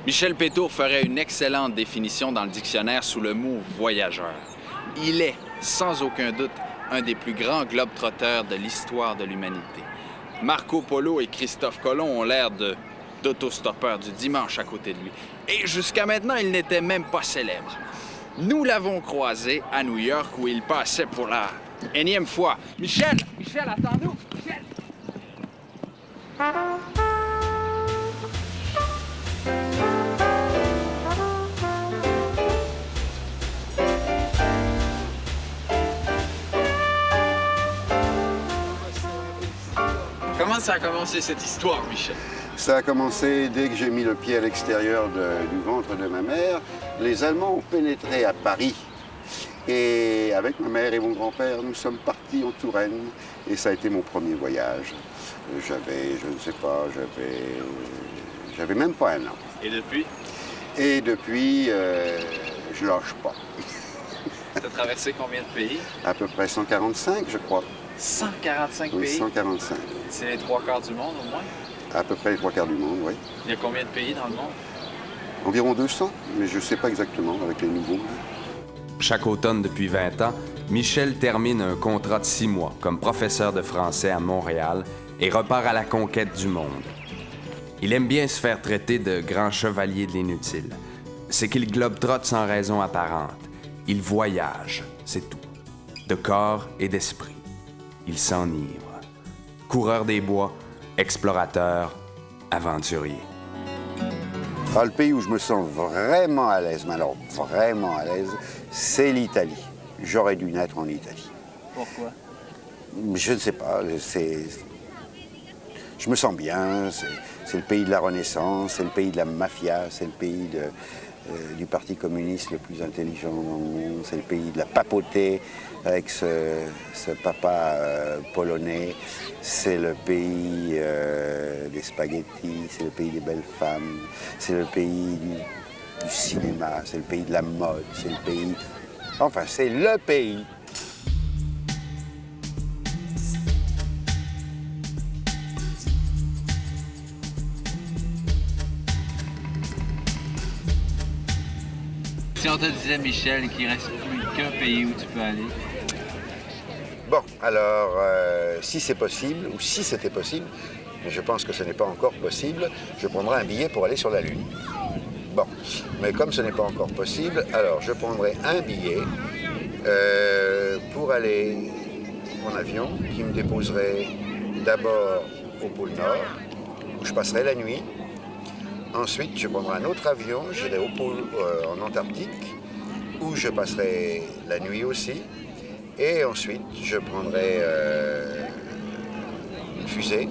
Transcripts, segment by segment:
Michel Pétour ferait une excellente définition dans le dictionnaire sous le mot « voyageur ». Il est, sans aucun doute, un des plus grands globetrotteurs de l'histoire de l'humanité. Marco Polo et Christophe Colomb ont l'air d'autostoppeurs du dimanche à côté de lui. Et jusqu'à maintenant, il n'était même pas célèbre. Nous l'avons croisé à New York où il passait pour la énième fois. Michel! Michel, attends-nous! Michel! Comment ça a commencé cette histoire, Michel? Ça a commencé dès que j'ai mis le pied à l'extérieur du ventre de ma mère. Les Allemands ont pénétré à Paris. Et avec ma mère et mon grand-père, nous sommes partis en Touraine. Et ça a été mon premier voyage. J'avais, je ne sais pas, j'avais même pas un an. Et depuis? Et depuis, je lâche pas. Tu as traversé combien de pays? À peu près 145, je crois. 145 Oui, pays? 145. C'est les 3/4 du monde, au moins? À peu près les 3/4 du monde, oui. Il y a combien de pays dans le monde? Environ 200, mais je ne sais pas exactement avec les nouveaux. Chaque automne depuis 20 ans, Michel termine un contrat de 6 mois comme professeur de français à Montréal et repart à la conquête du monde. Il aime bien se faire traiter de grand chevalier de l'inutile. C'est qu'il globe-trotte sans raison apparente. Il voyage, c'est tout. De corps et d'esprit. Il s'enivre. Coureur des bois, explorateur, aventurier. Ah, le pays où je me sens vraiment à l'aise, mais alors vraiment à l'aise, c'est l'Italie. J'aurais dû naître en Italie. Pourquoi? Je ne sais pas, je me sens bien, c'est le pays de la Renaissance, c'est le pays de la mafia, c'est le pays du parti communiste le plus intelligent dans le monde, c'est le pays de la papauté avec ce papa polonais, c'est le pays des spaghettis, c'est le pays des belles femmes, c'est le pays du cinéma, c'est le pays de la mode, c'est le pays... Enfin, c'est le pays. Si on te disait, Michel, qu'il ne reste plus qu'un pays où tu peux aller? Bon, alors, si c'est possible, ou si c'était possible, mais je pense que ce n'est pas encore possible, je prendrai un billet pour aller sur la Lune. Bon, mais comme ce n'est pas encore possible, alors je prendrai un billet pour aller en avion qui me déposerait d'abord au pôle Nord, où je passerai la nuit. Ensuite, je prendrai un autre avion, j'irai au pôle en Antarctique, où je passerai la nuit aussi. Et ensuite, je prendrai une fusée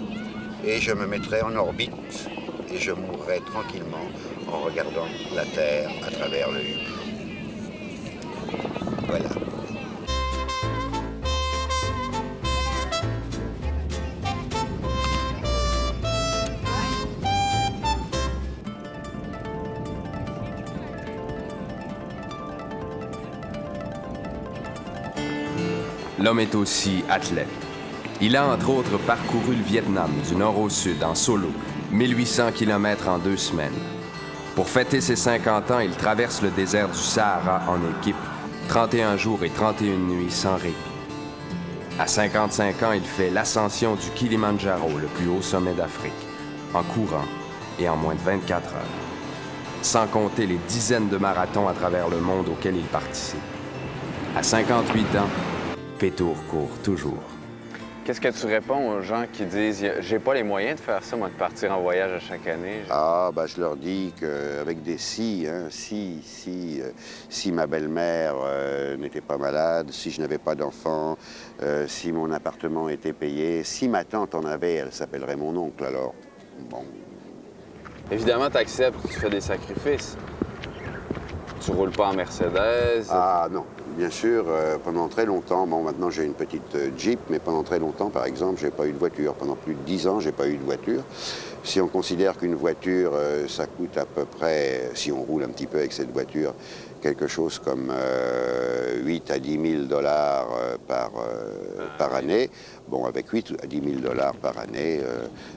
et je me mettrai en orbite et je mourrai tranquillement en regardant la Terre à travers le hublot. Voilà. L'homme est aussi athlète. Il a entre autres parcouru le Vietnam du nord au sud en solo, 1800 km en 2 semaines. Pour fêter ses 50 ans, il traverse le désert du Sahara en équipe, 31 jours et 31 nuits sans répit. À 55 ans, il fait l'ascension du Kilimandjaro, le plus haut sommet d'Afrique, en courant et en moins de 24 heures. Sans compter les dizaines de marathons à travers le monde auxquels il participe. À 58 ans, Pétour court toujours. Qu'est-ce que tu réponds aux gens qui disent « J'ai pas les moyens de faire ça, moi, de partir en voyage à chaque année? » Ah, ben, je leur dis qu'avec des si, hein, si ma belle-mère n'était pas malade, si je n'avais pas d'enfant, si mon appartement était payé, si ma tante en avait, elle s'appellerait mon oncle, alors, bon. Évidemment, tu acceptes, tu fais des sacrifices. Tu roules pas en Mercedes. Ah non, bien sûr, pendant très longtemps, bon maintenant j'ai une petite Jeep, mais pendant très longtemps, par exemple, j'ai pas eu de voiture. Pendant plus de 10 ans, j'ai pas eu de voiture. Si on considère qu'une voiture, ça coûte à peu près, si on roule un petit peu avec cette voiture, quelque chose comme 8 à 10 000 dollars par année. Bon, avec 8 à 10 000 dollars par année,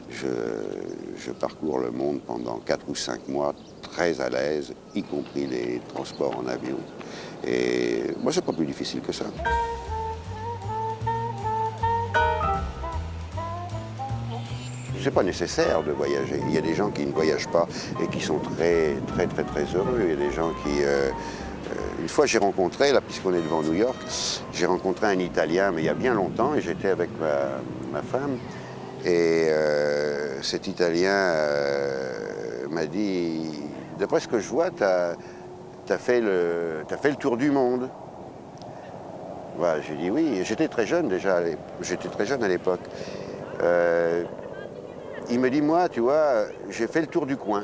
je parcours le monde pendant 4 ou 5 mois très à l'aise, y compris les transports en avion. Et moi, c'est pas plus difficile que ça. C'est pas nécessaire de voyager. Il y a des gens qui ne voyagent pas et qui sont très heureux. Il y a des gens qui... une fois, j'ai rencontré, là, puisqu'on est devant New York, j'ai rencontré un Italien, mais il y a bien longtemps, et j'étais avec ma femme. Et cet Italien m'a dit, d'après ce que je vois, t'as fait le tour du monde. Voilà, j'ai dit oui, j'étais très jeune déjà, j'étais très jeune à l'époque. Il me dit, moi, tu vois, j'ai fait le tour du coin.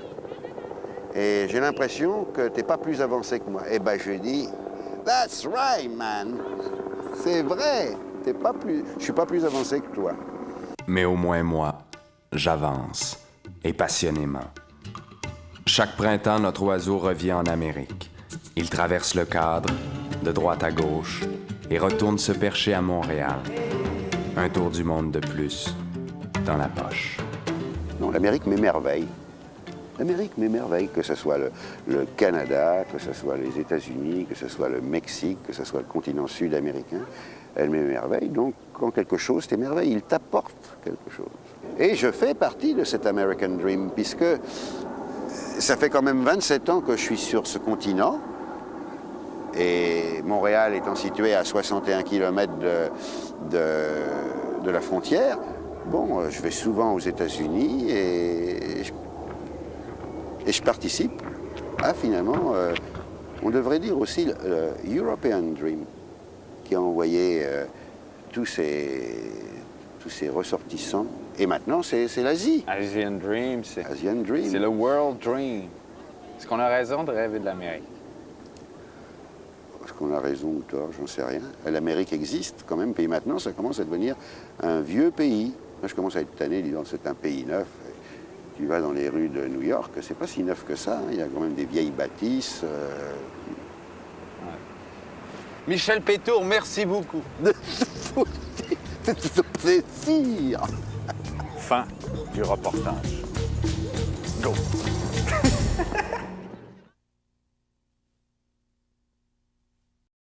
Et j'ai l'impression que t'es pas plus avancé que moi. Et ben, je lui ai dit, that's right, man. C'est vrai, je suis pas plus avancé que toi. Mais au moins moi, j'avance, et passionnément. Chaque printemps, notre oiseau revient en Amérique. Il traverse le cadre, de droite à gauche, et retourne se percher à Montréal. Un tour du monde de plus, dans la poche. Non, l'Amérique m'émerveille. L'Amérique m'émerveille, que ce soit le Canada, que ce soit les États-Unis, que ce soit le Mexique, que ce soit le continent sud-américain. Elle m'émerveille, donc quand quelque chose t'émerveille, il t'apporte quelque chose. Et je fais partie de cet American Dream, puisque ça fait quand même 27 ans que je suis sur ce continent, et Montréal étant situé à 61 km de la frontière, bon, je vais souvent aux États-Unis et je participe à finalement, on devrait dire aussi le European Dream, qui a envoyé tous ces ressortissants. Et maintenant, c'est l'Asie. Asian Dream, Asian Dream. c'est le World Dream. Est-ce qu'on a raison de rêver de l'Amérique? Est-ce qu'on a raison ou tort, j'en sais rien. L'Amérique existe quand même, puis maintenant, ça commence à devenir un vieux pays. Moi, je commence à être tanné, disant c'est un pays neuf. Tu vas dans les rues de New York, c'est pas si neuf que ça. Hein. Il y a quand même des vieilles bâtisses. Ouais. Michel Pétour, merci beaucoup. C'est un plaisir. Fin du reportage. Go.